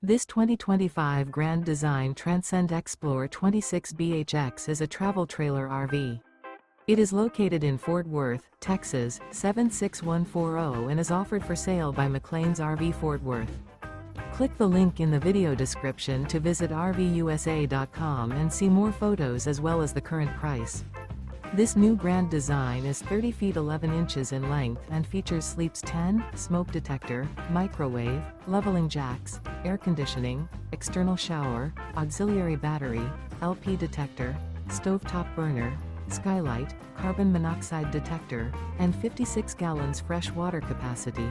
This 2025 Grand Design Transcend Xplor 26BHX is a travel trailer RV. It is located in Fort Worth, Texas, 76140 and is offered for sale by McClain's RV Fort Worth. Click the link in the video description to visit RVUSA.com and see more photos as well as the current price. This new Grand Design is 30 feet 11 inches in length and features sleeps 10, smoke detector, microwave, leveling jacks, air conditioning, external shower, auxiliary battery, LP detector, stovetop burner, skylight, carbon monoxide detector, and 56 gallons fresh water capacity.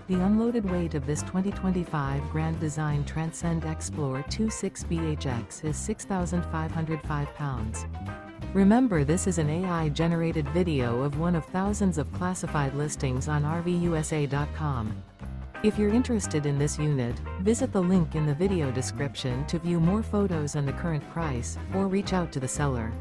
The unloaded weight of this 2025 Grand Design Transcend Xplor 26BHX is 6,505 pounds. Remember, this is an AI-generated video of one of thousands of classified listings on RVUSA.com. If you're interested in this unit, visit the link in the video description to view more photos and the current price, or reach out to the seller.